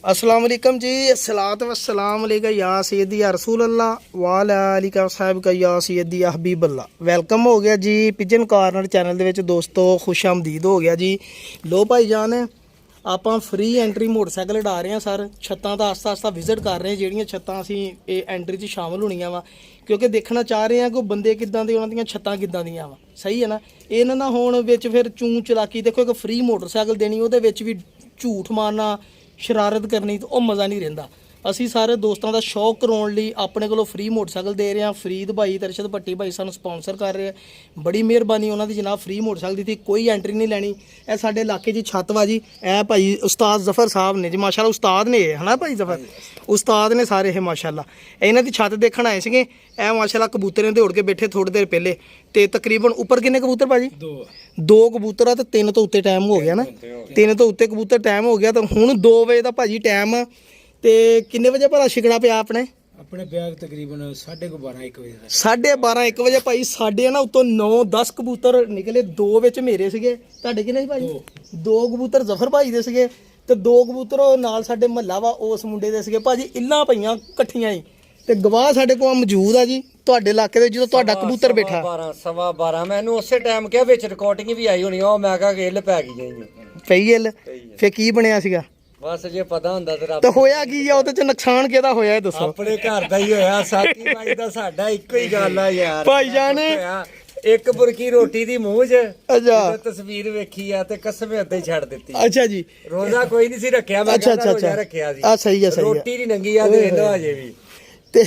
अस्सलाम वालेकुम जी, अस्सलातु वस्सलाम अलैका या सैयदी या रसूल अल्लाह वाला अलिका साहिब का या सैयदी या हबीब अल्लाह। वेलकम हो गया जी पिजन कॉर्नर चैनल ਦੇ ਵਿੱਚ ਦੋਸਤੋ, खुश आमदीद हो गया जी। लो भाई जान ਆਪਾਂ ਫ੍ਰੀ ਐਂਟਰੀ ਮੋਟਰਸਾਈਕਲ ਉਡਾ ਰਹੇ ਹਾਂ ਸਰ। ਛੱਤਾਂ ਦਾ ਆਸਤਾ ਆਸਤਾ ਵਿਜ਼ਿਟ ਕਰ ਰਹੇ ਹਾਂ, ਜਿਹੜੀਆਂ ਛੱਤਾਂ ਅਸੀਂ ਇਹ ਐਂਟਰੀ 'ਚ ਸ਼ਾਮਲ ਹੋਣੀਆਂ ਵਾ, ਕਿਉਂਕਿ ਦੇਖਣਾ ਚਾਹ ਰਹੇ ਹਾਂ ਕਿ ਬੰਦੇ ਕਿੱਦਾਂ ਦੇ, ਉਹਨਾਂ ਦੀਆਂ ਛੱਤਾਂ ਕਿੱਦਾਂ ਦੀਆਂ ਵਾ। ਸਹੀ ਹੈ ਨਾ? ਇਹਨਾਂ ਨਾ ਹੋਣ ਵਿੱਚ ਫਿਰ ਚੂੰ ਚਲਾਕੀ। ਦੇਖੋ ਇੱਕ ਫ੍ਰੀ ਮੋਟਰਸਾਈਕਲ ਦੇਣੀ, ਉਹਦੇ ਵਿੱਚ ਵੀ ਝੂਠ ਮਾਰਨਾ, ਸ਼ਰਾਰਤ ਕਰਨੀ, ਤਾਂ ਉਹ ਮਜ਼ਾ ਨਹੀਂ ਰਹਿੰਦਾ। ਅਸੀਂ ਸਾਰੇ ਦੋਸਤਾਂ ਦਾ ਸ਼ੌਕ ਕਰਾਉਣ ਲਈ ਆਪਣੇ ਕੋਲੋਂ ਫ੍ਰੀ ਮੋਟਰਸਾਈਕਲ ਦੇ ਰਹੇ ਹਾਂ। ਫਰੀਦ ਭਾਈ ਤੇ ਅਰਸ਼ਦ ਭੱਟੀ ਭਾਈ ਸਾਨੂੰ ਸਪਾਂਸਰ ਕਰ ਰਹੇ ਆ, ਬੜੀ ਮਿਹਰਬਾਨੀ ਉਹਨਾਂ ਦੀ ਜਨਾਬ। ਫ੍ਰੀ ਮੋਟਰਸਾਈਕਲ ਦਿੱਤੀ, ਕੋਈ ਐਂਟਰੀ ਨਹੀਂ ਲੈਣੀ। ਇਹ ਸਾਡੇ ਇਲਾਕੇ 'ਚ ਛੱਤ ਵਾ ਜੀ। ਇਹ ਭਾਈ ਉਸਤਾਦ ਜ਼ਫਰ ਸਾਹਿਬ ਨੇ ਜੀ, ਮਾਸ਼ਾਅੱਲਾ ਉਸਤਾਦ ਨੇ ਇਹ, ਹਨਾ ਭਾਈ ਜ਼ਫਰ ਉਸਤਾਦ ਨੇ ਸਾਰੇ ਇਹ ਮਾਸ਼ਾਅੱਲਾ। ਇਹਨਾਂ ਦੀ ਛੱਤ ਦੇਖਣ ਆਏ ਸੀਗੇ। ਇਹ ਮਾਸ਼ਾਅੱਲਾ ਕਬੂਤਰਾਂ ਦੇ ਉੜ ਕੇ ਬੈਠੇ ਥੋੜੀ ਦੇਰ ਪਹਿਲੇ। ਤੇ ਤਕਰੀਬਨ ਉੱਪਰ ਕਿੰਨੇ ਕਬੂਤਰ ਭਾਜੀ? ਦੋ ਕਬੂਤਰ ਆ, ਤੇ 3 ਤੋਂ ਉੱਤੇ ਟਾਈਮ ਹੋ ਗਿਆ ਨਾ। 3 ਤੋਂ ਉੱਤੇ ਕਬੂਤਰ ਟਾਈਮ ਹੋ ਗਿਆ। ਤਾਂ ਹੁਣ 2 ਵਜੇ ਦਾ ਭਾਜੀ ਟਾਈਮ ਆ। ਤੇ ਕਿੰਨੇ ਵਜੇ ਭਲਾ ਛਿਕਣਾ ਪਿਆ ਆਪਣੇ ਬੈਗ? ਤਕਰੀਬਨ 12:30 1 ਵਜੇ। 12:30 1 ਵਜੇ ਭਾਈ ਸਾਡੇ ਨਾ ਉੱਤੋਂ 9-10 ਕਬੂਤਰ ਨਿਕਲੇ। 2 ਵਿੱਚ ਮੇਰੇ ਸੀਗੇ। ਤੁਹਾਡੇ ਕਿੰਨੇ ਸੀ ਭਾਈ? 2 ਕਬੂਤਰ ਜ਼ਫਰ ਭਾਈ ਦੇ ਸੀਗੇ, ਤੇ 2 ਕਬੂਤਰ ਨਾਲ ਸਾਡੇ ਮਹੱਲਾ ਵਾ ਉਸ ਮੁੰਡੇ ਦੇ ਸੀਗੇ ਭਾਜੀ। ਇੱਲਾਂ ਪਈਆਂ ਇਕੱਠੀਆਂ ਹੀ, ਤੇ ਗਵਾਹ ਸਾਡੇ ਕੋਲ ਮੌਜੂਦ ਆ ਜੀ ਤੁਹਾਡੇ ਇਲਾਕੇ ਦੇ। ਜਦੋਂ ਤੁਹਾਡਾ ਕਬੂਤਰ ਬੈਠਾ 12:15 ਮੈਨੂੰ ਉਸੇ ਟਾਈਮ ਕਿਹਾ, ਵਿੱਚ ਰਿਕਾਰਡਿੰਗ ਵੀ ਆਈ ਹੋਣੀ। ਉਹ ਮੈਂ ਕਿਹਾ ਕਿ ਇੱਲ ਪੈ ਗਈ ਜੀ, ਪਈ ਇੱਲ। ਫੇ ਕੀ ਬਣਿਆ ਸੀਗਾ? ਬਸ ਜੇ ਪਤਾ ਹੁੰਦਾ ਤੇ ਹੋਇਆ ਕੀ ਆ ਉਹਦੇ ਚ? ਨੁਕਸਾਨ ਕਿਹਦਾ ਹੋਇਆ ਇਹ ਦੱਸੋ? ਆਪਣੇ ਘਰ ਦਾ ਹੀ ਹੋਇਆ। ਸਾਕੀ ਭਾਈ ਦਾ ਸਾਡਾ ਇੱਕੋ ਹੀ ਗੱਲ ਆ ਯਾਰ। ਭਾਈ ਜਾਨ ਇੱਕ ਬੁਰਕੀ ਰੋਟੀ ਦੀ ਮੂੰਹ 'ਚ ਅੱਛਾ ਤਸਵੀਰ ਵੇਖੀ ਆ ਤੇ ਕਸਮ ਉੱਤੇ ਹੀ ਛੱਡ ਦਿੱਤੀ। ਅੱਛਾ ਜੀ, ਰੋਜ਼ਾ ਕੋਈ ਨਹੀਂ ਸੀ ਰੱਖਿਆ। ਮੈਂ ਰੋਜ਼ਾ ਰੱਖਿਆ ਸੀ। ਆ ਸਹੀ ਆ, ਸਹੀ ਆ। ਰੋਟੀ ਨਹੀਂ ਨੰਗੀ ਆ, ਦੇ ਦੋ ਅਜੇ ਵੀ। ਤੇ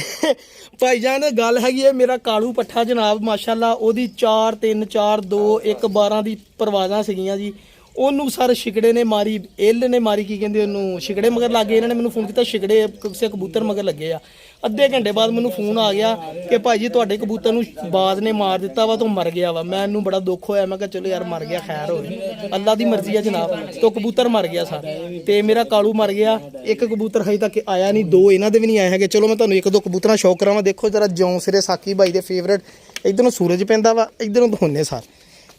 ਭਾਈ ਜਾਨ ਗੱਲ ਹੈਗੀ ਹੈ, ਮੇਰਾ ਕਾਲੂ ਪੱਠਾ ਜਨਾਬ ਮਾਸ਼ਾਅੱਲਾ, ਉਹਦੀ 4 3 4 2 1 12 ਦੀ ਪਰਵਾਜ਼ਾਂ ਸੀਗੀਆਂ ਜੀ। ਉਹਨੂੰ ਸਰ ਛਿਕੜੇ ਨੇ ਮਾਰੀ, ਇੱਲ ਨੇ ਮਾਰੀ, ਕੀ ਕਹਿੰਦੇ ਉਹਨੂੰ, ਛਿਕੜੇ ਮਗਰ ਲੱਗੇ। ਇਹਨਾਂ ਨੇ ਮੈਨੂੰ ਫੋਨ ਕੀਤਾ, ਛਿਕੜੇ ਕਿਸੇ ਕਬੂਤਰ ਮਗਰ ਲੱਗੇ ਆ। ਅੱਧੇ ਘੰਟੇ ਬਾਅਦ ਮੈਨੂੰ ਫੋਨ ਆ ਗਿਆ ਕਿ ਭਾਈ ਜੀ ਤੁਹਾਡੇ ਕਬੂਤਰ ਨੂੰ ਬਾਜ਼ ਨੇ ਮਾਰ ਦਿੱਤਾ ਵਾ, ਤੂੰ ਮਰ ਗਿਆ ਵਾ। ਮੈਨੂੰ ਬੜਾ ਦੁੱਖ ਹੋਇਆ। ਮੈਂ ਕਿਹਾ ਚਲੋ ਯਾਰ ਮਰ ਗਿਆ, ਖੈਰ ਹੋ ਗਈ, ਅੱਲਾ ਦੀ ਮਰਜ਼ੀ ਆ ਜਨਾਬ। ਤੋ ਕਬੂਤਰ ਮਰ ਗਿਆ ਸਰ, ਤੇ ਮੇਰਾ ਕਾਲੂ ਮਰ ਗਿਆ। ਇੱਕ ਕਬੂਤਰ ਹਜੇ ਤੱਕ ਆਇਆ ਨਹੀਂ, 2 ਇਹਨਾਂ ਦੇ ਵੀ ਨਹੀਂ ਆਏ ਹੈਗੇ। ਚਲੋ ਮੈਂ ਤੁਹਾਨੂੰ 1-2 ਕਬੂਤਰਾਂ ਸ਼ੌਕ ਕਰਾਵਾਂ। ਦੇਖੋ ਜਰਾ ਜੌਂ ਸਿਰੇ ਸਾਕੀ ਭਾਈ ਦੇ ਫੇਵਰੇਟ। ਇੱਧਰੋਂ ਸੂਰਜ ਪੈਂਦਾ ਵਾ, ਇੱਧਰੋਂ ਧੋਨੇ ਸਰ।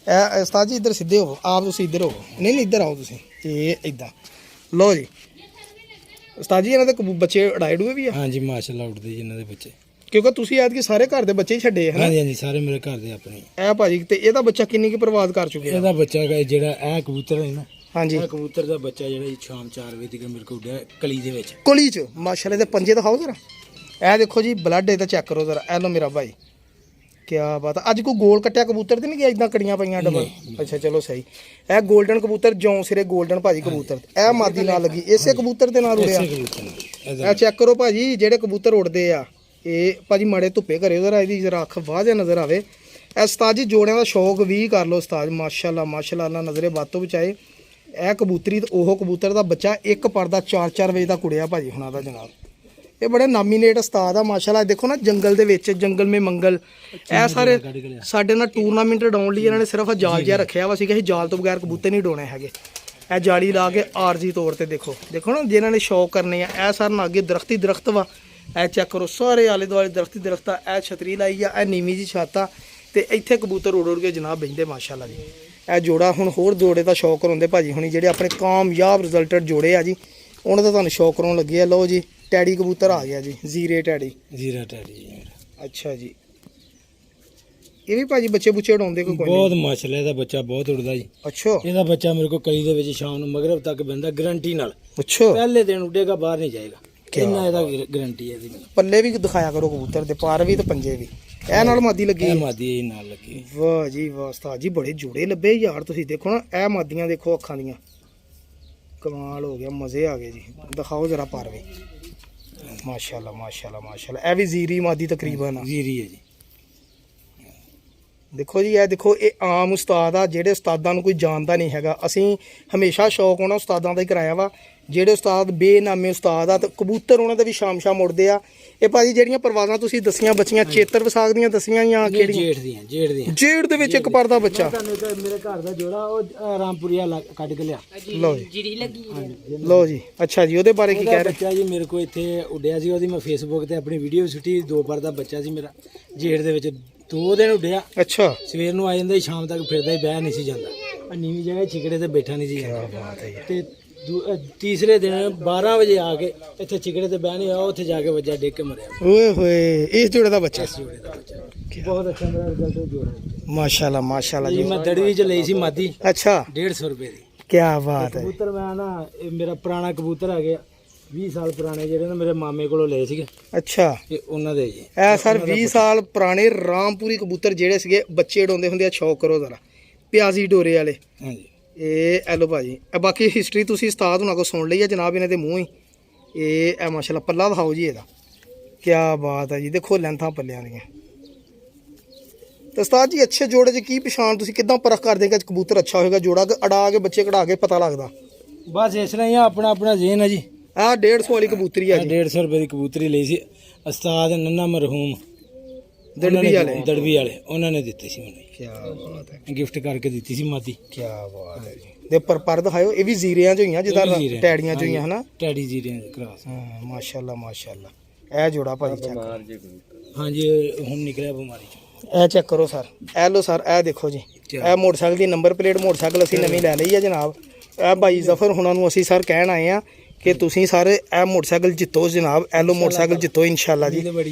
ਇਹ ਉਸਤਾਦ ਜੀ ਇੱਧਰ ਸਿੱਧੇ ਹੋਵੋ, ਆਪ ਤੁਸੀਂ ਇੱਧਰ ਹੋਵੋ। ਨਹੀਂ ਇੱਧਰ ਆਓ ਤੁਸੀਂ। ਇਹ ਇੱਦਾਂ ਲਓ ਜੀ ਉਸਤਾਦ ਜੀ, ਇਹਨਾਂ ਦੇ ਬੱਚੇ ਉਡਾਏ ਡੂਏ ਵੀ ਆ? ਹਾਂਜੀ ਮਾਸ਼ਾਅੱਲਾ ਉੱਡਦੇ ਜੀ ਇਹਨਾਂ ਦੇ ਬੱਚੇ, ਕਿਉਂਕਿ ਤੁਸੀਂ ਐਤਕੀ ਸਾਰੇ ਘਰ ਦੇ ਬੱਚੇ ਹੀ ਛੱਡੇ ਹੈ। ਹਾਂਜੀ ਹਾਂਜੀ, ਸਾਰੇ ਮੇਰੇ ਘਰ ਦੇ ਆਪਣੇ। ਇਹ ਭਾਜੀ ਤੇ ਇਹਦਾ ਬੱਚਾ ਕਿੰਨੀ ਕੁ ਬਰਬਾਦ ਕਰ ਚੁੱਕਿਆ? ਇਹਦਾ ਬੱਚਾ ਜਿਹੜਾ ਇਹ ਕਬੂਤਰ ਹੈ ਨਾ, ਹਾਂਜੀ, ਇਹ ਕਬੂਤਰ ਦਾ ਬੱਚਾ ਜਿਹੜਾ ਸ਼ਾਮ 4 ਵਜੇ ਤੱਕ ਮੇਰੇ ਕੋਲ ਉੱਡਿਆ ਕਲੀ ਦੇ ਵਿੱਚ। ਕੁਲੀ 'ਚ ਮਾਸ਼ਾਅੱਲਾ। ਦੇ ਪੰਜੇ ਦਿਖਾਓ ਜ਼ਰਾ। ਇਹ ਦੇਖੋ ਜੀ ਬਲੱਡ ਇਹਦਾ ਚੈੱਕ ਕਰੋ ਜ਼ਰਾ। ਇਹ ਲਓ ਮੇਰਾ ਭਾਈ, ਕਿਆ ਬਾਤ। ਅੱਜ ਕੋਈ ਗੋਲ ਕੱਟਿਆ ਕਬੂਤਰ ਤੇ ਨਹੀਂ ਗਿਆ? ਇਦਾਂ ਕੜੀਆਂ ਪਈਆਂ ਡਬਲ? ਅੱਛਾ ਚਲੋ ਸਹੀ। ਇਹ 골ਡਨ ਕਬੂਤਰ, ਜੌਂ ਸਿਰੇ 골ਡਨ ਭਾਜੀ ਕਬੂਤਰ। ਇਹ ਮਾਦੀ ਨਾਲ ਲੱਗੀ, ਇਸੇ ਕਬੂਤਰ ਦੇ ਨਾਲ ਉੜਿਆ। ਇਹ ਚੈੱਕ ਕਰੋ ਭਾਜੀ, ਜਿਹੜੇ ਕਬੂਤਰ ਉੜਦੇ ਆ ਇਹ ਭਾਜੀ ਮਾੜੇ ਧੁੱਪੇ ਕਰਿਓ ਜ਼ਰਾ, ਇਹਦੀ ਜ਼ਰਾ ਅੱਖ ਵਾਜੇ ਨਜ਼ਰ ਆਵੇ। ਇਹ ਉਸਤਾਦ ਜੀ ਜੋੜਿਆਂ ਦਾ ਸ਼ੌਕ ਵੀ ਕਰ ਲਓ ਉਸਤਾਦ, ਮਾਸ਼ਾਅੱਲਾ ਮਾਸ਼ਾਅੱਲਾ, ਅੱਲਾ ਨਜ਼ਰੇ ਬਾਤੋਂ ਬਚਾਏ। ਇਹ ਕਬੂਤਰੀ ਤੇ ਉਹ ਕਬੂਤਰ ਦਾ ਬੱਚਾ ਇੱਕ ਪਰਦਾ 4-4 ਵਜੇ ਤੱਕ ਉੜਿਆ ਭਾਜੀ ਹੁਣਾਂ ਦਾ ਜਨਾਬ। ਇਹ ਬੜੇ ਨਾਮੀਨੇਟ ਉਸਤਾਦ ਆ ਮਾਸ਼ਾਅੱਲਾ। ਦੇਖੋ ਨਾ ਜੰਗਲ ਦੇ ਵਿੱਚ, ਜੰਗਲ ਮੇ ਮੰਗਲ। ਇਹ ਸਾਰੇ ਸਾਡੇ ਨਾਲ ਟੂਰਨਾਮੈਂਟ ਉਡਾਉਣ ਲਈ ਇਹਨਾਂ ਨੇ ਸਿਰਫ ਜਾਲ ਜਿਹਾ ਰੱਖਿਆ ਵਾ ਸੀਗਾ। ਅਸੀਂ ਜਾਲ ਤੋਂ ਬਗੈਰ ਕਬੂਤਰ ਨਹੀਂ ਉਡਾਉਣੇ ਹੈਗੇ। ਇਹ ਜਾਲੀ ਲਾ ਕੇ ਆਰਜੀ ਤੌਰ ਤੇ ਦੇਖੋ ਨਾ ਜਿਹਨਾਂ ਨੇ ਸ਼ੌਕ ਕਰਨੇ ਆ। ਇਹ ਸਰ ਨਾ ਅੱਗੇ ਦਰਖਤੀ ਦਰਖਤ ਵਾ। ਇਹ ਚੈੱਕ ਕਰੋ, ਸਾਰੇ ਆਲੇ ਦੁਆਲੇ ਦਰਖਤੀ ਦਰਖਤ ਆ। ਇਹ ਛਤਰੀ ਲਾਈ ਆ, ਇਹ ਨੀਵੀਂ ਜੀ ਛੱਤ ਆ, ਤੇ ਇੱਥੇ ਕਬੂਤਰ ਉੜ ਕੇ ਜਨਾਬ ਬਹਿੰਦੇ ਮਾਸ਼ਾਅੱਲਾ ਜੀ। ਇਹ ਜੋੜਾ ਹੁਣ ਹੋਰ ਜੋੜੇ ਦਾ ਸ਼ੌਕ ਕਰਾਉਂਦੇ ਭਾਜੀ ਹੁਣੀ, ਜਿਹੜੇ ਆਪਣੇ ਕਾਮਯਾਬ ਰਿਜ਼ਲਟਡ ਜੋੜੇ ਆ ਜੀ, ਉਹਨਾਂ ਦਾ ਤੁਹਾਨੂੰ ਸ਼ੌਕ ਕਰਾਉਣ ਲੱਗੇ ਆ। ਲਓ ਜੀ ਟੈਡੀ ਕਬੂਤਰ ਆ ਗਿਆ ਜੀ, ਜ਼ੀਰਾ ਟੈਡੀ ਅੱਛਾ ਜੀ। ਇਹ ਵੀ ਭਾਜੀ ਬੱਚੇ ਬੁੱਚੇ ਉਡਾਉਂਦੇ ਕੋਈ? ਬਹੁਤ ਮਾਸ਼ਾਅੱਲਾ, ਇਹਦਾ ਬੱਚਾ ਬਹੁਤ ਉੱਡਦਾ ਜੀ। ਅੱਛਾ, ਇਹਦਾ ਬੱਚਾ ਮੇਰੇ ਕੋਲ ਕਲੀ ਦੇ ਵਿੱਚ ਸ਼ਾਮ ਨੂੰ ਮਗਰਬ ਤੱਕ ਬੰਦਾ ਗਰੰਟੀ ਨਾਲ। ਅੱਛਾ, ਪਹਿਲੇ ਦਿਨ ਉੱਡੇਗਾ, ਬਾਹਰ ਨਹੀਂ ਜਾਏਗਾ। ਇੰਨਾ ਇਹਦਾ ਗਰੰਟੀ ਹੈ ਇਹਦੀ। ਪੱਲੇ ਵੀ ਦਿਖਾਇਆ ਕਰੋ ਕਬੂਤਰ ਦੇ, ਪਰ ਵੀ ਤੇ ਪੰਜੇ ਵੀ। ਇਹ ਨਾਲ ਮਾਦੀ ਲੱਗੀ? ਇਹ ਮਾਦੀ ਨਾਲ ਲੱਗੀ। ਵਾਹ ਜੀ ਵਾਹ ਉਸਤਾਦ ਜੀ, ਬੜੇ ਜੋੜੇ ਲੱਭੇ ਯਾਰ। ਤੁਸੀਂ ਦੇਖੋ ਨਾ, ਇਹ ਮਾਦੀਆਂ ਦੇਖੋ ਅੱਖਾਂ ਦੀਆਂ, ਕਮਾਲ ਹੋ ਗਿਆ, ਮਜ਼ੇ ਆ ਗਏ ਜੀ। ਦਿਖਾਓ ਜਰਾ ਪਰ ਵੀ, ਮਾਸ਼ਾਅੱਲਾ ਮਾਸ਼ਾਅੱਲਾ ਮਾਸ਼ਾਅੱਲਾ। ਇਹ ਵੀ ਜ਼ੀਰੀ ਮਾਦੀ ਤਕਰੀਬਨ ਜ਼ੀਰੀ ਹੈ ਜੀ। ਦੇਖੋ ਜੀ, ਇਹ ਦੇਖੋ, ਇਹ ਆਮ ਉਸਤਾਦ ਆ, ਜਿਹੜੇ ਉਸਤਾਦਾਂ ਨੂੰ ਕੋਈ ਜਾਣਦਾ ਨਹੀਂ ਹੈਗਾ। ਅਸੀਂ ਹਮੇਸ਼ਾ ਸ਼ੌਕ ਉਹਨਾਂ ਉਸਤਾਦਾਂ ਦਾ ਹੀ ਕਰਾਇਆ ਵਾ, ਜਿਹੜੇ ਉਸਤਾਦ ਬੇਨਾਮੇ ਉਸਤਾਦ ਆ। ਤੇ ਕਬੂਤਰ ਉਹਨਾਂ ਦੇ ਵੀ ਸ਼ਾਮ ਉੜਦੇ ਆ। ਇਹ ਭਾਜੀ ਜਿਹੜੀਆਂ ਪਰਵਾਜ਼ਾਂ ਤੁਸੀਂ ਦੱਸੀਆਂ ਬੱਚੀਆਂ, ਚੇਤਰ ਵਿਸਾਖ ਦੀਆਂ ਦੱਸੀਆਂ ਜਾਂ ਕਿਹੜੀਆਂ? ਜੇਠ ਦੇ ਵਿੱਚ ਇੱਕ ਪਰਦਾ ਬੱਚਾ। ਮੇਰੇ ਘਰ ਦਾ ਜੋੜਾ ਉਹ ਰਾਮਪੁਰੀਆ ਕੱਢ ਕੇ ਲਿਆ। ਲਓ ਜੀ, ਲਓ ਜੀ, ਅੱਛਾ ਜੀ। ਉਹਦੇ ਬਾਰੇ ਕੀ ਕਹਿ ਰਹੇ? ਬੱਚਾ ਜੀ ਮੇਰੇ ਕੋਲ ਇੱਥੇ ਉੱਡਿਆ ਸੀ, ਉਹਦੀ ਮੈਂ ਫੇਸਬੁੱਕ ਤੇ ਆਪਣੀ ਵੀਡੀਓ ਸੁੱਟੀ। 2 ਪਰਦਾ ਬੱਚਾ ਸੀ ਮੇਰਾ, ਜੇਠ ਦੇ ਵਿੱਚ 2 ਦਿਨ ਉੱਡਿਆ। ਅੱਛਾ, ਸਵੇਰ ਨੂੰ ਆ ਜਾਂਦਾ, ਸ਼ਾਮ ਤੱਕ ਫਿਰਦਾ ਹੀ, ਬਹਿ ਨਹੀਂ ਸੀ ਜਾਂਦਾ। ਨੀਵੀਂ ਜਗ੍ਹਾ ਛਿਕੜੇ ਤੇ ਬੈਠਾ ਨਹੀਂ ਸੀ ਜਾਂਦਾ। ਤੇ ਤੀਸਰੇ ਦਿਨ 12 ਵਜੇ ਆ ਕੇ ਇੱਥੇ ਚਿਕੜੇ ਤੇ ਬਹਿਣੇ ਆ, ਉੱਥੇ ਜਾ ਕੇ ਵੱਜਾ ਡਿੱਗ ਕੇ ਮਰਿਆ ਓਏ ਹੋਏ ਇਸ ਜੋੜੇ ਦਾ ਬੱਚਾ ਇਸ ਜੋੜੇ ਦਾ ਬੱਚਾ। ਬਹੁਤ ਅੱਛਾ ਮੇਰਾ ਰਿਜ਼ਲਟ ਜੋੜਾ ਮਾਸ਼ਾਅੱਲਾ ਮਾਸ਼ਾਅੱਲਾ ਜੀ। ਜੀ। ਮੈਂ ਦੜਵੀ ਚ ਲਈ ਸੀ ਮਾਦੀ ਅੱਛਾ 150 ਰੁਪਏ ਦੀ। ਕੀ ਬਾਤ ਹੈ। ਕਬੂਤਰ ਮੈਂ ਨਾ ਇਹ ਮੇਰਾ ਪੁਰਾਣਾ ਕਬੂਤਰ ਆ ਗਿਆ 20 ਸਾਲ ਪੁਰਾਣੇ, ਜਿਹੜੇ ਨਾ ਮੇਰੇ ਮਾਮੇ ਕੋਲੋਂ ਲਏ ਸੀਗੇ, ਅੱਛਾ ਤੇ ਉਹਨਾਂ ਦੇ ਜੀ। ਇਹ ਸਰ 20 ਸਾਲ ਪੁਰਾਣੇ ਰਾਮਪੁਰੀ ਕਬੂਤਰ ਜਿਹੜੇ ਸੀਗੇ ਬੱਚੇ ਉਡਾਉਂਦੇ ਹੁੰਦੇ ਆ, ਸ਼ੌਕ ਕਰੋ ਜ਼ਰਾ, ਪਿਆਜ਼ੀ ਡੋਰੇ ਵਾਲੇ। ਹਾਂਜੀ ਇਹ ਐਲੋ ਭਾਜੀ, ਇਹ ਬਾਕੀ ਹਿਸਟਰੀ ਤੁਸੀਂ ਉਸਤਾਦ ਹੁਣਾਂ ਕੋਲ ਸੁਣ ਲਈ ਹੈ ਜਨਾਬ, ਇਹਨਾਂ ਦੇ ਮੂੰਹ ਹੀ। ਇਹ ਮਾਸ਼ਾਅੱਲਾ ਪੱਲਾ ਦਿਖਾਓ ਜੀ ਇਹਦਾ, ਕੀ ਬਾਤ ਹੈ ਜੀ। ਦੇਖੋ ਲੈਂਥਾਂ ਪੱਲਿਆਂ ਦੀਆਂ। ਤੇ ਉਸਤਾਦ ਜੀ ਅੱਛੇ ਜੋੜੇ 'ਚ ਕੀ ਪਛਾਣ, ਤੁਸੀਂ ਕਿੱਦਾਂ ਪਰਖ ਕਰਦੇ ਕਿ ਕਬੂਤਰ ਅੱਛਾ ਹੋਏਗਾ, ਜੋੜਾ ਕਿ ਅੜਾ ਕੇ ਬੱਚੇ ਕਢਾ ਕੇ ਪਤਾ ਲੱਗਦਾ? ਬਸ ਇਸ ਤਰ੍ਹਾਂ ਹੀ ਆ, ਆਪਣਾ ਆਪਣਾ ਜ਼ੇਨ ਹੈ ਜੀ। ਆਹ 150 ਵਾਲੀ ਕਬੂਤਰੀ ਆ ਜੀ, 150 ਰੁਪਏ ਦੀ ਕਬੂਤਰੀ ਲਈ ਸੀ ਉਸਤਾਦ ਨੰਨਾ ਮਰਹੂਮ ਦੜਬੀ ਵਾਲੇ। ਦੜਬੀ ਵਾਲੇ ਉਹਨਾਂ ਨੇ ਦਿੱਤੀ ਸੀ ਮੈਨੂੰ, ਕੀ ਬਾਤ ਹੈ, ਗਿਫਟ ਕਰਕੇ ਦਿੱਤੀ ਸੀ ਮਾਦੀ। ਕੀ ਬਾਤ ਹੈ ਜੀ। ਦੇ ਪਰ ਦਿਖਾਇਓ, ਇਹ ਵੀ ਜ਼ੀਰਿਆਂ 'ਚ ਹੋਈਆਂ ਜਿੱਦਾਂ ਟੈੜੀਆਂ 'ਚ ਹੋਈਆਂ ਹਨਾ। ਟੈਡੀ ਜੀਰਿਆਂ ਦੇ ਕਰਾਸ। ਹਾਂ ਮਾਸ਼ਾਅੱਲਾ ਮਾਸ਼ਾਅੱਲਾ। ਇਹ ਜੋੜਾ ਭਾਜੀ ਚੈੱਕ, ਹਾਂਜੀ ਹੁਣ ਨਿਕਲਿਆ ਬਿਮਾਰੀ ਚੋਂ। ਇਹ ਚੈੱਕ ਕਰੋ ਸਰ, ਇਹ ਲੋ ਸਰ, ਇਹ ਦੇਖੋ ਜੀ, ਇਹ ਮੋਟਰਸਾਈਕਲ ਦੀ ਨੰਬਰ ਪਲੇਟ ਮੋਟਰਸਾਈਕਲ ਅਸੀਂ ਨਵੀਂ ਲੈ ਲਈ ਹੈ ਜਨਾਬ। ਇਹ ਭਾਈ ਜ਼ਫਰ ਹੁਣਾਂ ਨੂੰ ਅਸੀਂ ਸਰ ਕਹਿਣ ਆਏ ਆ ਕਿ ਤੁਸੀਂ ਸਾਰੇ ਇਹ ਮੋਟਰਸਾਈਕਲ ਜਿੱਤੋ ਜਨਾਬ, ਇਹ ਲੋ ਮੋਟਰਸਾਈਕਲ ਜਿੱਤੋ ਇਨਸ਼ਾਅੱਲਾ ਜੀ।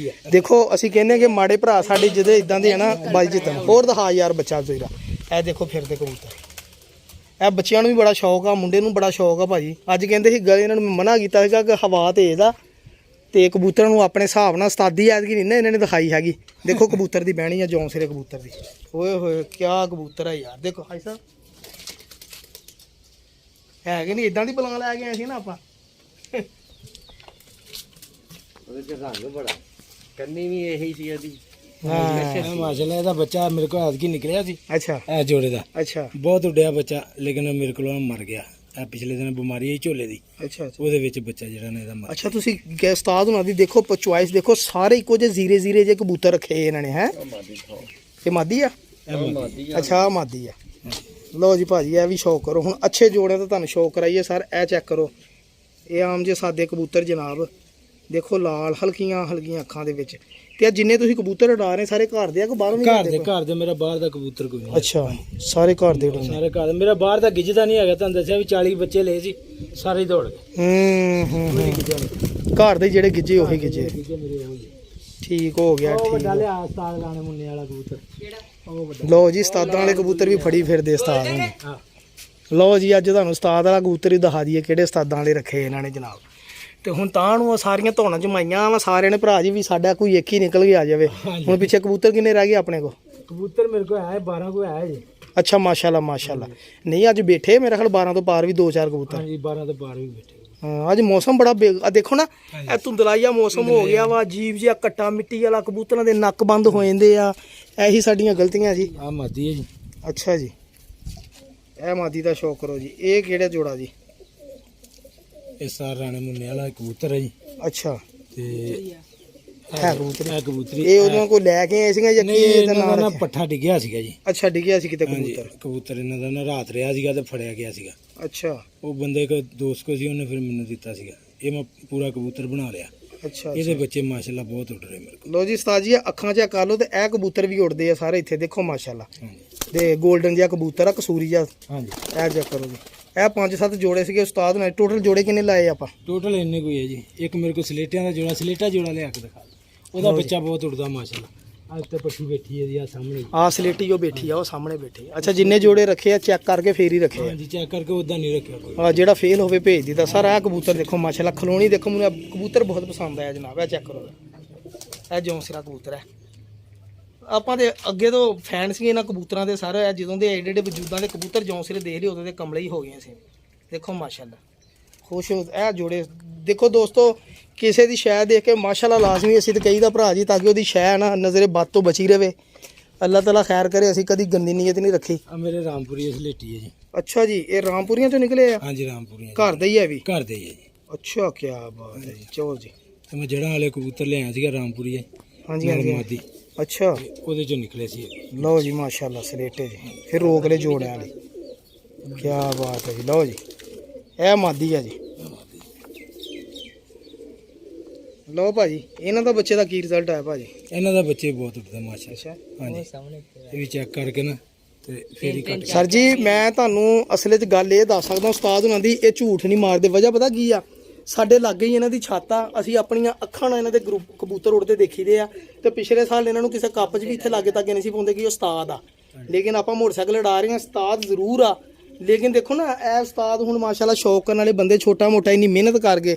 ਦੇਖੋ ਅਸੀਂ ਕਹਿੰਦੇ ਕਿ ਮਾੜੇ ਭਰਾ ਸਾਡੇ ਜਿਹਦੇ ਇਦਾਂ ਦੇ ਆ ਨਾ ਬਾਈ ਜਿੱਤਣ। ਹੋਰ ਦਿਖਾ ਯਾਰ ਬੱਚਾ ਜ਼ੀਰਾ, ਇਹ ਦੇਖੋ ਫਿਰਦੇ ਕਬੂਤਰ। ਇਹ ਬੱਚਿਆਂ ਨੂੰ ਵੀ ਬੜਾ ਸ਼ੌਕ ਆ, ਮੁੰਡੇ ਨੂੰ ਬੜਾ ਸ਼ੌਕ ਆ ਭਾਜੀ। ਅੱਜ ਕਹਿੰਦੇ ਸੀ ਗਲੇ ਇਹਨਾਂ ਨੂੰ ਮੈਂ ਮਨਾ ਕੀਤਾ ਸੀਗਾ ਕਿ ਹਵਾ ਤੇਜ਼ ਆ ਤੇ ਕਬੂਤਰਾਂ ਨੂੰ ਆਪਣੇ ਹਿਸਾਬ ਨਾਲ ਉਸਤਾਦੀ ਐਤਕੀ ਨਹੀਂ ਨਾ ਇਹਨਾਂ ਨੇ ਦਿਖਾਈ ਹੈਗੀ। ਦੇਖੋ ਕਬੂਤਰ ਦੀ ਬਹਿਣੀ ਆ, ਜੌਂਸਰੇ ਕਬੂਤਰ ਦੀ। ਓਏ ਹੋਏ ਕਿਆ ਕਬੂਤਰ ਆ ਯਾਰ। ਦੇਖੋ ਹਾਈ ਸਾਹਿਬ ਹੈ ਕਿ ਨਹੀਂ, ਇਦਾਂ ਦੀ ਬਲਾਂ ਲੈ ਕੇ ਆਏ ਸੀ ਨਾ ਆਪਾਂ। ਉਹਦੇ ਚ ਰੰਗ ਬੜਾ, ਕੰਨੀ ਵੀ ਇਹੀ ਸੀ ਇਹਦੀ। ਹਾਂ ਮਾਸ਼ਾਅੱਲਾ ਇਹਦਾ ਬੱਚਾ ਮੇਰੇ ਕੋਲ ਐਤਕੀ ਨਿਕਲਿਆ ਸੀ, ਅੱਛਾ ਇਹ ਜੋੜੇ ਦਾ। ਅੱਛਾ ਬਹੁਤ ਉੱਡਿਆ ਬੱਚਾ, ਲੇਕਿਨ ਮੇਰੇ ਕੋਲੋਂ ਮਰ ਗਿਆ। ਇਹ ਪਿਛਲੇ ਦਿਨ ਬਿਮਾਰੀ ਆਈ ਝੋਲੇ ਦੀ, ਅੱਛਾ ਉਹਦੇ ਵਿੱਚ ਬੱਚਾ ਜਿਹੜਾ ਨੇ ਇਹਦਾ ਮਰ ਅੱਛਾ। ਤੁਸੀਂ ਉਸਤਾਦ ਹੁਣਾਂ ਦੀ ਦੇਖੋ ਚੁਆਇਸ ਦੇਖੋ, ਸਾਰੇ ਇੱਕੋ ਜਿਹੇ ਜ਼ੀਰੇ ਜ਼ੀਰੇ ਜਿਹੇ ਕਬੂਤਰ ਰੱਖੇ ਇਹਨਾਂ ਨੇ। ਹੈ ਇਹ ਮਾਦੀ ਆ? ਅੱਛਾ ਆਹ ਮਾਦੀ ਆ। ਲਓ ਜੀ ਭਾਜੀ, ਇਹ ਵੀ ਸ਼ੌਕ ਕਰੋ ਹੁਣ। ਅੱਛੇ ਜੋੜਿਆਂ ਤੋਂ ਤੁਹਾਨੂੰ ਸ਼ੌਕ ਕਰਾਈਏ ਸਰ। ਇਹ ਚੈੱਕ ਕਰੋ, ਇਹ ਆਮ ਜੇ ਸਾਦੇ ਕਬੂਤਰ ਜਨਾਬ। ਦੇਖੋ ਲਾਲ ਹਲਕੀਆਂ ਹਲਕੀਆਂ ਅੱਖਾਂ ਦੇ ਵਿੱਚ। ਤੇ ਜਿੰਨੇ ਤੁਸੀਂ ਕਬੂਤਰ ਉਡਾ ਰਹੇ ਸਾਰੇ ਘਰ ਦੇ ਆ ਕਿ ਬਾਹਰੋਂ ਵੀ ਘਰ ਦੇ ਮੇਰਾ ਬਾਹਰ ਦਾ ਕਬੂਤਰ ਕੋਈ ਨਹੀਂ। ਅੱਛਾ ਸਾਰੇ ਘਰ ਦੇ ਉਡਾਉਂਦੇ। ਸਾਰੇ ਘਰ ਦੇ, ਮੇਰਾ ਬਾਹਰ ਦਾ ਗਿੱਜਦਾ ਨਹੀਂ ਹੈਗਾ। ਤੁਹਾਨੂੰ ਦੱਸਿਆ ਵੀ 40 ਬੱਚੇ ਲਏ ਸੀ, ਸਾਰੇ ਹੀ ਦੌੜ ਗਏ। ਘਰ ਦੇ ਜਿਹੜੇ ਗਿੱਜੇ ਉਹੀ ਗਿੱਜੇ। ਗਿੱਜੇ ਮੇਰੇ ਉਹੀ। ਠੀਕ ਹੋ ਗਿਆ, ਉਹ ਠੀਕ। ਵੱਡਾ ਲਿਆ ਉਸਤਾਦ ਲਾਣੇ ਮੁੰਨੇ ਵਾਲਾ ਕਬੂਤਰ, ਉਹ ਵੱਡਾ। ਲਓ ਜੀ ਉਸਤਾਦਾਂ ਵਾਲੇ ਕਬੂਤਰ ਵੀ ਫੜੀ ਫਿਰਦੇ ਉਸਤਾਦ ਨੇ। ਹਾਂ ਲਓ ਜੀ ਅੱਜ ਤੁਹਾਨੂੰ ਉਸਤਾਦ ਵਾਲਾ ਕਬੂਤਰ ਹੀ ਦਿਖਾ ਦਈਏ ਕਿਹੜੇ ਉਸਤਾਦਾਂ ਵਾਲੇ ਰੱਖੇ ਇਹਨਾਂ ਨੇ ਜਨਾਬ। ਤੇ ਹੁਣ ਤਾਂ ਨੂੰ ਸਾਰੀਆਂ ਧੌਣਾਂ ਜਮਾਈਆਂ ਵਾ ਸਾਰਿਆਂ ਨੇ ਭਰਾ ਜੀ ਵੀ ਸਾਡਾ ਕੋਈ ਇੱਕ ਹੀ ਨਿਕਲ ਕੇ ਆ ਜਾਵੇ। ਹੁਣ ਪਿੱਛੇ ਕਬੂਤਰ ਕਿੰਨੇ ਰਹਿ ਗਏ ਆਪਣੇ ਕੋਲ? ਕਬੂਤਰ ਮੇਰੇ ਕੋਲ ਆਏ 12 ਕੋਈ ਆਇਆ ਜੀ। ਅੱਛਾ ਮਾਸ਼ਾਅੱਲਾ ਮਾਸ਼ਾਅੱਲਾ। ਨਹੀਂ ਅੱਜ ਬੈਠੇ ਮੇਰੇ ਖਿਆਲ 12 ਤੋਂ ਪਾਰ ਵੀ 2-4 ਕਬੂਤਰ। ਹਾਂਜੀ 12 ਤੋਂ 12 ਵੀ ਬੈਠੇ। ਹਾਂ ਅੱਜ ਮੌਸਮ ਬੜਾ ਦੇਖੋ ਨਾ, ਇਹ ਧੁੰਦਲਾਈਆ ਮੌਸਮ ਹੋ ਗਿਆ ਵਾ, ਅਜੀਬ ਜਿਹਾ ਕੱਟਾ ਮਿੱਟੀ ਵਾਲਾ, ਕਬੂਤਰਾਂ ਦੇ ਨੱਕ ਬੰਦ ਹੋ ਜਾਂਦੇ ਆ। ਇਹੀ ਸਾਡੀਆਂ ਗਲਤੀਆਂ ਜੀ। ਆ ਮਾਦੀ ਹੈ ਜੀ। ਅੱਛਾ ਜੀ, ਇਹ ਮਾਦੀ ਦਾ ਸ਼ੌਕ ਕਰੋ ਜੀ। ਇਹ ਕਿਹੜਾ ਜੋੜਾ ਜੀ? ਇਹ ਸਾਰ ਰਾਣੇ ਮੁੰਨੇ ਵਾਲਾ ਕਬੂਤਰ ਹੈ ਜੀ। ਅੱਛਾ ਤੇ ਹੈ ਕਬੂਤਰੀ। ਇਹ ਕਬੂਤਰੀ ਇਹ ਉਹਨਾਂ ਕੋਲ ਲੈ ਕੇ ਆਏ ਸੀਗਾ ਜਾਂ ਕੀ ਨਹੀਂ, ਇਹਦਾ ਇਹਨਾਂ ਦਾ ਨਾਮ ਨਾ ਰੱਖਿਆ? ਪੱਠਾ ਡਿੱਗਿਆ ਸੀਗਾ ਜੀ। ਅੱਛਾ ਡਿੱਗਿਆ ਸੀ ਕਿਤੇ ਹਾਂਜੀ ਕਬੂਤਰ? ਕਬੂਤਰ ਇਹਨਾਂ ਦਾ ਨਾ ਰਾਤ ਰਿਹਾ ਸੀਗਾ ਤੇ ਫੜਿਆ ਗਿਆ ਸੀਗਾ। ਅੱਛਾ ਉਹ ਬੰਦੇ ਕੋ ਦੋਸਤ ਕੋ ਸੀ, ਉਹਨੇ ਫਿਰ ਮੈਨੂੰ ਦਿੱਤਾ ਸੀਗਾ। ਇਹ ਮੈਂ ਪੂਰਾ ਕਬੂਤਰ ਬਣਾ ਲਿਆ। ਅੱਛਾ ਇਹਦੇ ਬੱਚੇ ਮਾਸ਼ਾਅੱਲਾ ਬਹੁਤ ਉੱਡ ਰਹੇ ਮੇਰੇ ਕੋਲ। ਲੋ ਜੀ ਉਸਤਾਦ ਜੀ ਅੱਖਾਂ 'ਚ ਕਰ ਲਓ ਤੇ ਇਹ ਕਬੂਤਰ ਵੀ ਉੱਡਦੇ ਆ ਸਾਰੇ ਇੱਥੇ ਦੇਖੋ ਮਾਸ਼ਾਅੱਲਾ। ਹਾਂਜੀ ਤੇ 골ਡਨ ਜਿਹਾ ਕਬੂਤਰ ਆ, ਕਸੂਰੀ ਜਿਹਾ। ਹਾਂਜੀ ਇਹ ਚੈੱਕ ਕਰੋ ਜੀ। ਇਹ 5-7 ਜੋੜੇ ਸੀਗੇ ਉਸਤਾਦ ਨੇ। ਟੋਟਲ ਜੋੜੇ ਕਿੰਨੇ ਲਾਏ ਆਪਾਂ? ਟੋਟਲ ਇੰਨੇ ਕੋਈ ਹੈ ਜੀ। ਇੱਕ ਮੇਰੇ ਕੋਲ ਸਲੇਟਿਆਂ ਦਾ ਜੋੜਾ, ਸਲੇਟਾ ਜੋੜਾ ਲਿਆ ਕੇ ਦਿਖਾ। ਉਹਦਾ ਬੱਚਾ ਬਹੁਤ ਉੱਡਦਾ ਮਾਸ਼ਾਅੱਲਾ। ਅੱਜ ਤੇ ਪੱਠੀ ਬੈਠੀ ਹੈ ਜੀ ਆ ਸਾਹਮਣੇ। ਆ ਸਲੇਟੀ ਜੋ ਬੈਠੀ ਆ ਉਹ ਸਾਹਮਣੇ ਬੈਠੀ। ਅੱਛਾ ਜਿੰਨੇ ਜੋੜੇ ਰੱਖੇ ਆ ਚੈੱਕ ਕਰਕੇ ਫੇਰ ਹੀ ਰੱਖੇ ਆ। ਹਾਂਜੀ ਚੈੱਕ ਕਰਕੇ ਉਦਾਂ ਨਹੀਂ ਰੱਖਿਆ ਕੋਈ। ਆ ਜਿਹੜਾ ਫੇਲ ਹੋਵੇ ਭੇਜ ਦਿੱਤਾ ਸਰ। ਇਹ ਕਬੂਤਰ ਦੇਖੋ ਮਾਸ਼ਾਅੱਲਾ, ਖਲੋਣੀ ਦੇਖੋ, ਮੈਨੂੰ ਇਹ ਕਬੂਤਰ ਬਹੁਤ ਪਸੰਦ ਆਇਆ ਜਨਾਬ। ਇਹ ਚੈੱਕ ਕਰੋ, ਇਹ ਜੌਂਸਰਾ ਕਬੂਤਰ ਹੈ। ਆਪਾਂ ਦੇ ਅੱਗੇ ਤੋਂ ਫੈਨ ਸੀ ਇਹਨਾਂ ਕਬੂਤਰਾਂ ਦੇ ਸਾਰੇ। ਜਦੋਂ ਦੇ ਏਡੇ ਏਡੇ ਵਜੂਦਾਂ ਦੇ ਕਬੂਤਰ ਜੌਂਸਰੇ ਦੇਖ ਲਏ ਉਦੋਂ ਦੇ ਕਮਲੇ ਹੀ ਹੋ ਗਏ ਸੀ। ਦੇਖੋ ਮਾਸ਼ਾਅੱਲਾ ਖੁਸ਼ ਹੋ। ਇਹ ਜੋੜੇ ਦੇਖੋ ਦੋਸਤੋ, ਕਿਸੇ ਦੀ ਸ਼ੈ ਦੇਖ ਕੇ ਮਾਸ਼ਾਅੱਲਾ ਲਾਜ਼ਮੀ ਅਸੀਂ ਤਾਂ ਕਹੀਦਾ ਭਰਾ ਜੀ, ਤਾਂ ਕਿ ਉਹਦੀ ਸ਼ੈ ਨਾ ਨਜ਼ਰੇ ਬਦ ਤੋਂ ਬਚੀ ਰਵੇ। ਅੱਲਾਹ ਤਾਲਾ ਖੈਰ ਕਰੇ। ਅਸੀਂ ਕਦੀ ਗੰਦੀ ਨੀਅਤ ਨਹੀਂ ਰੱਖੀ। ਆ ਮੇਰੇ ਰਾਮਪੁਰੀ ਸਲੇਟੀ ਹੈ ਜੀ। ਅੱਛਾ ਜੀ, ਇਹ ਰਾਮਪੁਰੀਆਂ ਤੋਂ ਨਿਕਲੇ ਆ? ਹਾਂਜੀ ਰਾਮਪੁਰੀਆਂ ਘਰ ਦਾ ਹੀ ਹੈ ਵੀ? ਘਰ ਦੇ ਹੀ ਹੈ ਜੀ। ਅੱਛਾ ਕੀ ਬਾਤ ਹੈ ਜੀ। ਚਲੋ ਜੀ। ਤੇ ਮੈਂ ਜੜਾਂ ਵਾਲੇ ਕਬੂਤਰ ਲਿਆਇਆ ਸੀਗਾ ਰਾਮਪੁਰੀ ਹਾਂਜੀ ਹਾਂਜੀ। ਮਾਦੀ, ਅੱਛਾ ਉਹਦੇ ਚੋਂ ਨਿਕਲੇ ਸੀ। ਲਓ ਜੀ ਮਾਸ਼ਾਅੱਲਾ ਸਲੇਟੇ ਜੀ। ਫਿਰ ਰੋਕ ਲੈ ਜੋੜਿਆਂ ਵਾਲੀ। ਕੀ ਬਾਤ ਹੈ ਜੀ। ਲਓ ਜੀ ਇਹ ਮਾਦੀ ਆ ਜੀ। ਲਓ ਭਾਜੀ ਇਹਨਾਂ ਦਾ ਬੱਚੇ ਦਾ ਕੀ ਰਿਜ਼ਲਟ ਆਇਆ ਭਾਜੀ? ਇਹਨਾਂ ਦਾ ਬੱਚੇ ਬਹੁਤ ਉੱਡਦੇ ਮਾਸ਼ਾਅੱਲਾ। ਅੱਛਾ ਹਾਂਜੀ ਇਹ ਵੀ ਚੈੱਕ ਕਰਕੇ ਨਾ ਤੇ ਫੇਰ ਹੀ ਕੱਟ ਸਰ ਜੀ ਮੈਂ ਤੁਹਾਨੂੰ ਅਸਲ 'ਚ ਗੱਲ ਇਹ ਦੱਸ ਸਕਦਾ ਉਸਤਾਦ ਉਹਨਾਂ ਦੀ, ਇਹ ਝੂਠ ਨਹੀਂ ਮਾਰਦੇ। ਵਜ੍ਹਾ ਪਤਾ ਕੀ ਆ, ਸਾਡੇ ਲਾਗੇ ਹੀ ਇਹਨਾਂ ਦੀ ਛੱਤ ਆ, ਅਸੀਂ ਆਪਣੀਆਂ ਅੱਖਾਂ ਨਾਲ ਇਹਨਾਂ ਦੇ ਗਰੁੱਪ ਕਬੂਤਰ ਉੜਦੇ ਦੇਖੀਦੇ ਆ। ਤੇ ਪਿਛਲੇ ਸਾਲ ਇਹਨਾਂ ਨੂੰ ਕਿਸੇ ਕੱਪ 'ਚ ਵੀ ਇੱਥੇ ਲਾਗੇ ਤੱਕ ਨਹੀਂ ਸੀ ਪਾਉਂਦੇ ਕਿ ਉਸਤਾਦ ਆ, ਲੇਕਿਨ ਆਪਾਂ ਮੋਟਰਸਾਈਕਲ ਉਡਾ ਰਹੇ ਹਾਂ, ਉਸਤਾਦ ਜ਼ਰੂਰ ਆ। ਲੇਕਿਨ ਦੇਖੋ ਨਾ ਇਹ ਉਸਤਾਦ ਹੁਣ ਮਾਸ਼ਾਅੱਲਾ ਸ਼ੌਕ ਕਰਨ ਵਾਲੇ ਬੰਦੇ ਛੋਟਾ ਮੋਟਾ ਇੰਨੀ ਮਿਹਨਤ ਕਰਕੇ,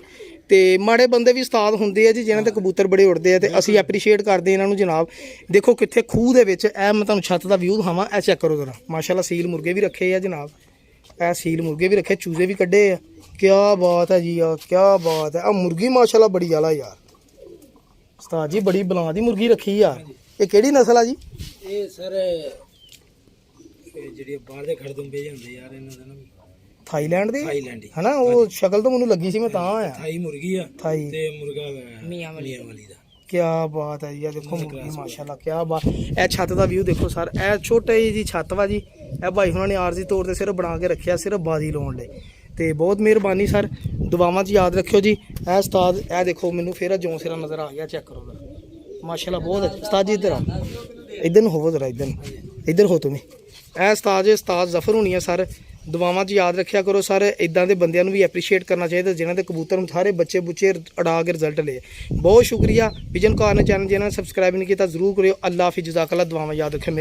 ਤੇ ਮਾੜੇ ਬੰਦੇ ਵੀ ਉਸਤਾਦ ਹੁੰਦੇ ਆ ਜੀ ਜਿਨ੍ਹਾਂ ਦੇ ਕਬੂਤਰ ਬੜੇ ਉੜਦੇ ਆ, ਤੇ ਅਸੀਂ ਐਪਰੀਸ਼ੀਏਟ ਕਰਦੇ ਇਹਨਾਂ ਨੂੰ ਜਨਾਬ। ਦੇਖੋ ਕਿੱਥੇ ਖੂਹ ਦੇ ਵਿੱਚ, ਇਹ ਮੈਂ ਤੁਹਾਨੂੰ ਛੱਤ ਦਾ ਵਿਊ ਦਿਖਾਵਾਂ, ਇਹ ਚੈੱਕ ਕਰੋ ਜ਼ਰਾ। ਮਾਸ਼ਾਅੱਲਾ ਸੀਲ ਮੁਰਗੇ ਵੀ ਰੱਖੇ ਆ ਜਨਾਬ, ਇਹ ਸੀਲ ਮੁਰਗੇ ਵੀ ਰੱਖੇ, ਚੂਜ਼ੇ ਵੀ ਕੱਢੇ ਆ। ਕਿਆ ਬਾਤ ਹੈ ਜੀ, ਆ ਕਿਆ ਬਾਤ ਹੈ। ਆ ਮੁਰਗੀ ਮਾਸ਼ਾਅੱਲਾ ਬੜੀ ਆਲਾ ਯਾਰ, ਉਸਤਾਦ ਜੀ ਬੜੀ ਬਲਾਂ ਦੀ ਮੁਰਗੀ ਰੱਖੀ ਆ। ਇਹ ਕਿਹੜੀ ਨਸਲ ਆ ਜੀ? ਇਹ ਸਰ ਜਿਹੜੀ ਬਾਹਰ ਦੇ ਖੜਦੁੰਬੇ ਜਾਂਦੇ ਯਾਰ, ਇਹਨਾਂ ਦਾ ਨਾ ਥਾਈਲੈਂਡ ਦੀ ਥਾਈਲੈਂਡ ਹਨਾ, ਉਹ ਸ਼ਕਲ ਤਾਂ ਮੈਨੂੰ ਲੱਗੀ ਸੀ, ਮੈਂ ਤਾਂ ਆਇਆ। ਥਾਈ ਮੁਰਗੀ ਆ ਥਾਈ ਤੇ ਮੁਰਗਾ ਮੀਆਂ ਵਾਲੀ ਦਾ। ਕਿਆ ਬਾਤ ਹੈ ਜੀ, ਆ ਦੇਖੋ ਮੁਰਗੀ ਮਾਸ਼ਾਅੱਲਾ ਕਿਆ ਬਾਤ। ਇਹ ਛੱਤ ਦਾ ਵਿਊ ਦੇਖੋ ਸਰ, ਇਹ ਛੋਟੇ ਜੀ ਛੱਤ ਵਾ ਜੀ, ਇਹ ਭਾਈ ਹੁਣਾਂ ਨੇ ਆਰਜ਼ੀ ਤੌਰ ਤੇ ਸਿਰਫ ਬਣਾ ਕੇ ਰੱਖਿਆ, ਸਿਰਫ ਬਾਜ਼ੀ ਲਾਉਣ ਲਈ। ਤੇ ਬਹੁਤ ਮਿਹਰਬਾਨੀ ਸਰ, ਦੁਆਵਾਂ 'ਚ ਯਾਦ ਰੱਖਿਓ ਜੀ। ਇਹ ਉਸਤਾਦ ਇਹ ਦੇਖੋ ਮੈਨੂੰ ਫੇਰ ਜੋਂ ਸਿਰਾ ਨਜ਼ਰ ਆ ਗਿਆ, ਚੈੱਕ ਕਰੋ ਜ਼ਰਾ ਮਾਸ਼ਾਅੱਲਾ ਬਹੁਤ ਅੱਛਾ। ਉਸਤਾਦ ਜੀ ਇੱਧਰ ਆ, ਇੱਧਰ ਨੂੰ ਹੋਵੋ ਜ਼ਰਾ, ਇੱਧਰ ਹੋ ਤੁਸੀਂ। ਇਹ ਉਸਤਾਦ ਜ਼ਫਰ ਹੋਣੀ ਆ ਸਰ, ਦੁਆਵਾਂ 'ਚ ਯਾਦ ਰੱਖਿਆ ਕਰੋ ਸਰ। ਇਦਾਂ ਦੇ ਬੰਦਿਆਂ ਨੂੰ ਵੀ ਐਪਰੀਸ਼ੀਏਟ ਕਰਨਾ ਚਾਹੀਦਾ ਜਿਨ੍ਹਾਂ ਦੇ ਕਬੂਤਰ ਨੂੰ ਸਾਰੇ ਬੱਚੇ ਬੁੱਚੇ ਅੜਾ ਕੇ ਰਿਜ਼ਲਟ ਲਏ। ਬਹੁਤ ਸ਼ੁਕਰੀਆ। ਵਿਜਨ ਕਾਰਨ ਚੈਨਲ ਜਿਹਨਾਂ ਨੇ ਸਬਸਕ੍ਰਾਈਬ ਨਹੀਂ ਕੀਤਾ ਜ਼ਰੂਰ ਕਰਿਓ। ਅੱਲਾ ਹਾਫਿਜ਼, ਜਜ਼ਾਕੱਲਾ, ਦੁਆਵਾਂ ਯਾਦ ਰੱਖਿਓ।